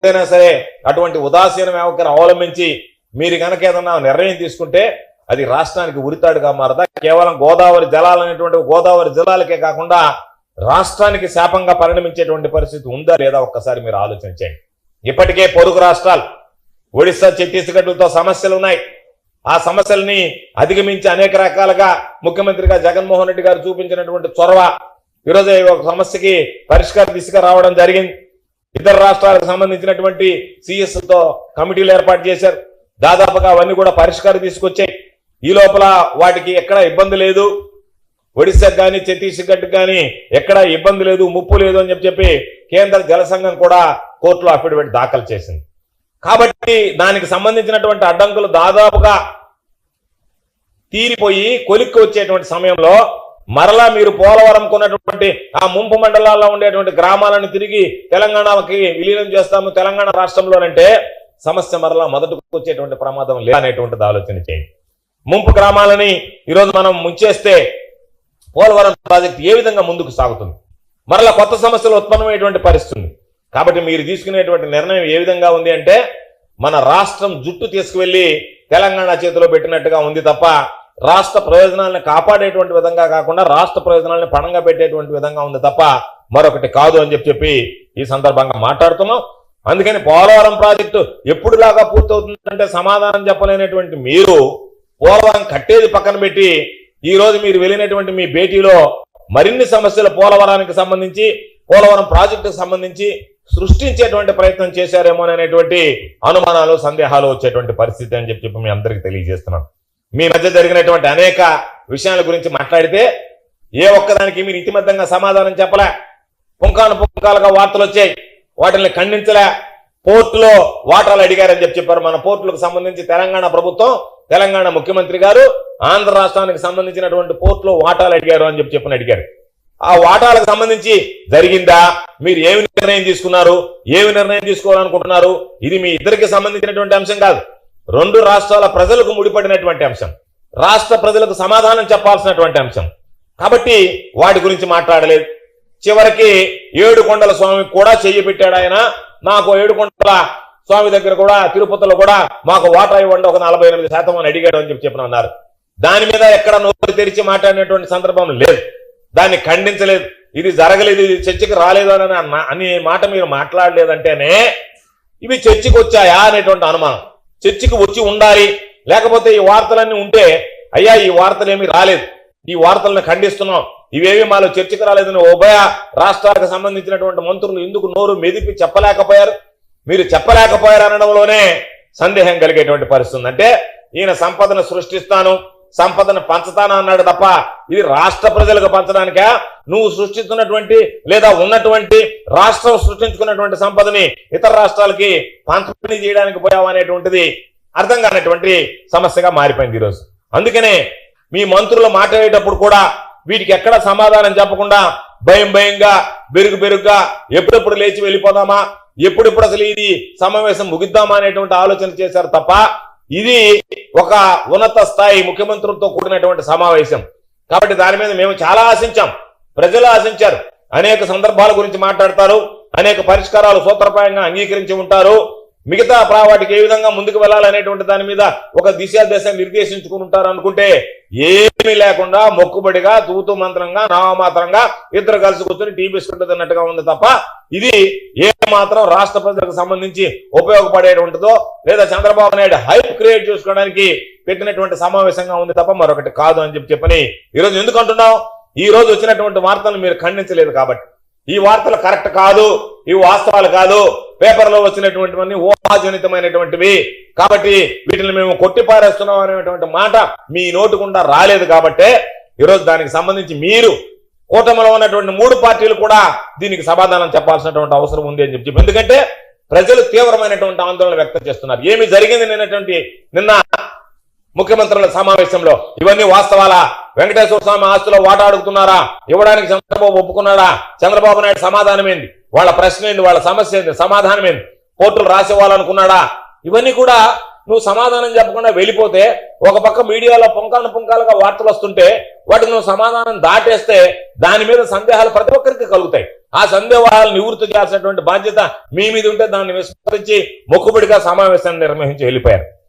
ఎప్పుడైనా సరే అటువంటి ఉదాసీన వైఖరి అవలంబించి మీరు కనుక ఏదన్నా నిర్ణయం తీసుకుంటే అది రాష్ట్రానికి ఉరితాడుగా మారదా? కేవలం గోదావరి జలాలు అనేటువంటి గోదావరి జలాలకే కాకుండా రాష్ట్రానికి శాపంగా పరిణమించేటువంటి పరిస్థితి ఉందా లేదా ఒక్కసారి మీరు ఆలోచన చేయండి. ఇప్పటికే పొరుగు రాష్ట్రాలు ఒడిశా, ఛత్తీస్గఢ్లతో సమస్యలు ఉన్నాయి. ఆ సమస్యల్ని అధిగమించి అనేక రకాలుగా ముఖ్యమంత్రిగా జగన్మోహన్ రెడ్డి గారు చూపించినటువంటి చొరవ ఈరోజు ఒక సమస్యకి పరిష్కార దిశగా రావడం జరిగింది. ఇతర రాష్ట్రాలకు సంబంధించినటువంటి సిఎస్లతో కమిటీలు ఏర్పాటు చేశారు. దాదాపుగా అవన్నీ కూడా పరిష్కారం తీసుకొచ్చాయి. ఈ లోపల వాటికి ఎక్కడ ఇబ్బంది లేదు, ఒడిశాకు కానీ ఛత్తీస్గఢ్ కానీ ఎక్కడ ఇబ్బంది లేదు, ముప్పు లేదు అని చెప్పి కేంద్ర జల సంఘం కూడా కోర్టులో అఫిడవిట్ దాఖలు చేసింది. కాబట్టి దానికి సంబంధించినటువంటి అడ్డంకులు దాదాపుగా తీరిపోయి కొలిక్కి వచ్చేటువంటి సమయంలో మరలా మీరు పోలవరం కొన్నటువంటి ఆ ముంపు మండలాల్లో ఉండేటువంటి గ్రామాలను తిరిగి తెలంగాణకి విలీనం చేస్తాము తెలంగాణ రాష్ట్రంలోనంటే సమస్య మరలా మొదటికి వచ్చేటువంటి ప్రమాదం లేదనేటువంటిది ఆలోచన చేయండి. ముంపు గ్రామాలని ఈరోజు మనం ముంచేస్తే పోలవరం ప్రాజెక్టు ఏ విధంగా ముందుకు సాగుతుంది? మరలా కొత్త సమస్యలు ఉత్పన్నమయ్యేటువంటి పరిస్థితి. కాబట్టి మీరు తీసుకునేటువంటి నిర్ణయం ఏ విధంగా ఉంది అంటే మన రాష్ట్రం జుట్టు తీసుకువెళ్లి తెలంగాణ చేతిలో పెట్టినట్టుగా ఉంది తప్ప రాష్ట్ర ప్రయోజనాలను కాపాడేటువంటి విధంగా కాకుండా రాష్ట్ర ప్రయోజనాలను పణంగా పెట్టేటువంటి విధంగా ఉంది తప్ప మరొకటి కాదు అని చెప్పి ఈ సందర్భంగా మాట్లాడుతున్నాం. అందుకని పోలవరం ప్రాజెక్టు ఎప్పుడులాగా పూర్తవుతుందంటే సమాధానం చెప్పలేనటువంటి మీరు పోలవరం కట్టేది పక్కన పెట్టి ఈ రోజు మీరు వెళ్ళినటువంటి మీ భేటీలో మరిన్ని సమస్యలు పోలవరానికి సంబంధించి పోలవరం ప్రాజెక్టుకు సంబంధించి సృష్టించేటువంటి ప్రయత్నం చేశారేమో అనేటువంటి అనుమానాలు, సందేహాలు వచ్చేటువంటి పరిస్థితి అని చెప్పి మీ అందరికీ తెలియజేస్తున్నాను. మీ మధ్య జరిగినటువంటి అనేక విషయాల గురించి మాట్లాడితే ఏ ఒక్కదానికి మీరు ఇతిమధ్యంగా సమాధానం చెప్పలే. పుంకాను పుంకాలుగా వార్తలు వచ్చాయి, వాటిని ఖండించలే. పోర్టులో వాటాలు అడిగారని చెప్పారు. మన పోర్టులకు సంబంధించి తెలంగాణ ప్రభుత్వం, తెలంగాణ ముఖ్యమంత్రి గారు ఆంధ్ర రాష్ట్రానికి సంబంధించినటువంటి పోర్టులో వాటాలు అడిగారు అని చెప్పి అడిగారు. ఆ వాటాలకు సంబంధించి జరిగిందా? మీరు ఏమి నిర్ణయం తీసుకున్నారు? ఏమి నిర్ణయం తీసుకోవాలనుకుంటున్నారు? ఇది మీ ఇద్దరికి సంబంధించినటువంటి అంశం కాదు, రెండు రాష్ట్రాల ప్రజలకు ముడిపడినటువంటి అంశం, రాష్ట్ర ప్రజలకు సమాధానం చెప్పాల్సినటువంటి అంశం. కాబట్టి వాటి గురించి మాట్లాడలేదు. చివరికి ఏడుకొండల స్వామికి కూడా చెయ్యి పెట్టాడు ఆయన. నాకు ఏడుకొండల స్వామి దగ్గర కూడా తిరుపతిలో కూడా మాకు వాటా ఇవ్వండి ఒక 48% అని అడిగాడు అని చెప్పి అన్నారు. దాని మీద ఎక్కడ నోరు తెరిచి మాట్లాడినటువంటి సందర్భం లేదు, దాన్ని ఖండించలేదు, ఇది జరగలేదు, ఇది చర్చకి రాలేదు అని మాట మీరు మాట్లాడలేదంటేనే ఇవి చర్చకి వచ్చాయా అనేటువంటి అనుమానం. చర్చకి వచ్చి ఉండాలి, లేకపోతే ఈ వార్తలన్నీ ఉంటే అయ్యా ఈ వార్తలు ఏమీ రాలేదు, ఈ వార్తలను ఖండిస్తున్నాం, ఇవేవి మాలో చర్చకు రాలేదని ఉభయ రాష్ట్రాలకు సంబంధించినటువంటి మంత్రులు ఎందుకు నోరు మెదిపి చెప్పలేకపోయారు? మీరు చెప్పలేకపోయారు అనడంలోనే సందేహం కలిగేటువంటి పరిస్థితి. అంటే ఈయన సంపదను సృష్టిస్తాను, సంపదను పంచుతాను అన్నాడు తప్ప ఇది రాష్ట్ర ప్రజలకు పంచడానికా? నువ్వు సృష్టిస్తున్నటువంటి లేదా ఉన్నటువంటి రాష్ట్రం సృష్టించుకున్నటువంటి సంపదని ఇతర రాష్ట్రాలకి పంపిణీ చేయడానికి పోయావు అనేటువంటిది అర్థం కానటువంటి సమస్యగా మారిపోయింది ఈరోజు. అందుకనే మీ మంత్రులు మాట్లాడేటప్పుడు కూడా వీటికి ఎక్కడ సమాధానం చెప్పకుండా భయంగా బెరుగ్గా ఎప్పుడెప్పుడు లేచి వెళ్ళిపోదామా, ఎప్పుడెప్పుడు అసలు ఇది సమావేశం ముగిద్దామా అనేటువంటి ఆలోచన చేశారు తప్ప ఇది ఒక ఉన్నత స్థాయి ముఖ్యమంత్రులతో కూడినటువంటి సమావేశం. కాబట్టి దాని మీద మేము చాలా ఆశించాం, ప్రజలు ఆశించారు. అనేక సందర్భాల గురించి మాట్లాడతారు, అనేక పరిష్కారాలు సూత్రప్రాయంగా అంగీకరించి ఉంటారు. మిగతా వాటికి ఏ విధంగా ముందుకు వెళ్ళాలనేటువంటి దాని మీద ఒక దిశ నిర్దేశించుకుని ఉంటారు అనుకుంటే ఏమీ లేకుండా మొక్కుబడిగా తూతు మంత్రంగా నామమాత్రంగా ఇద్దరు కలిసి కూర్చొని టీ బిస్కెట్ తిన్నట్టుగా ఉంది తప్ప ఇది ఏ మాత్రం రాష్ట్ర ప్రజలకు సంబంధించి ఉపయోగపడేటువంటిదో లేదా చంద్రబాబు నాయుడు హైప్ క్రియేట్ చేసుకోవడానికి పెట్టినటువంటి సమావేశంగా ఉంది తప్ప మరొకటి కాదు అని చెప్పని ఈరోజు ఎందుకు అంటున్నాం? ఈ రోజు వచ్చినటువంటి వార్తలను మీరు ఖండించలేదు కాబట్టి ఈ వార్తలు కరెక్ట్ కాదు, ఇవి వాస్తవాలు కాదు, పేపర్లో వచ్చినటువంటివన్నీ ఊహాజనితమైనటువంటివి కాబట్టి వీటిని మేము కొట్టిపారేస్తున్నాం అనేటువంటి మాట మీ నోటుకుండా రాలేదు. కాబట్టి ఈరోజు దానికి సంబంధించి మీరు కూటమిలో ఉన్నటువంటి 3 పార్టీలు కూడా దీనికి సమాధానం చెప్పాల్సినటువంటి అవసరం ఉంది అని చెప్పి, ఎందుకంటే ప్రజలు తీవ్రమైనటువంటి ఆందోళన వ్యక్తం చేస్తున్నారు. ఏమి జరిగింది నిన్న ముఖ్యమంత్రుల సమావేశంలో? ఇవన్నీ వాస్తవాలా? వెంకటేశ్వర స్వామి ఆస్తులో వాటా అడుగుతున్నారా? ఇవ్వడానికి చంద్రబాబు ఒప్పుకున్నాడా? చంద్రబాబు నాయుడు సమాధానం ఏంది? వాళ్ళ ప్రశ్న ఏంది? వాళ్ళ సమస్య ఏంది? సమాధానం ఏంది? కోర్టులు రాసివ్వాలనుకున్నాడా? ఇవన్నీ కూడా నువ్వు సమాధానం చెప్పకుండా వెళ్ళిపోతే ఒక పక్క మీడియాలో పుంకాలుగా వార్తలు వస్తుంటే వాటికి నువ్వు సమాధానం దాటేస్తే దాని మీద సందేహాలు ప్రతి ఒక్కరికి కలుగుతాయి. ఆ సందేహాలు నివృత్తి చేయాల్సినటువంటి బాధ్యత మీ మీద ఉంటే దాన్ని విస్మరించి మొక్కుబడిగా సమావేశాన్ని నిర్వహించి వెళ్ళిపోయారు.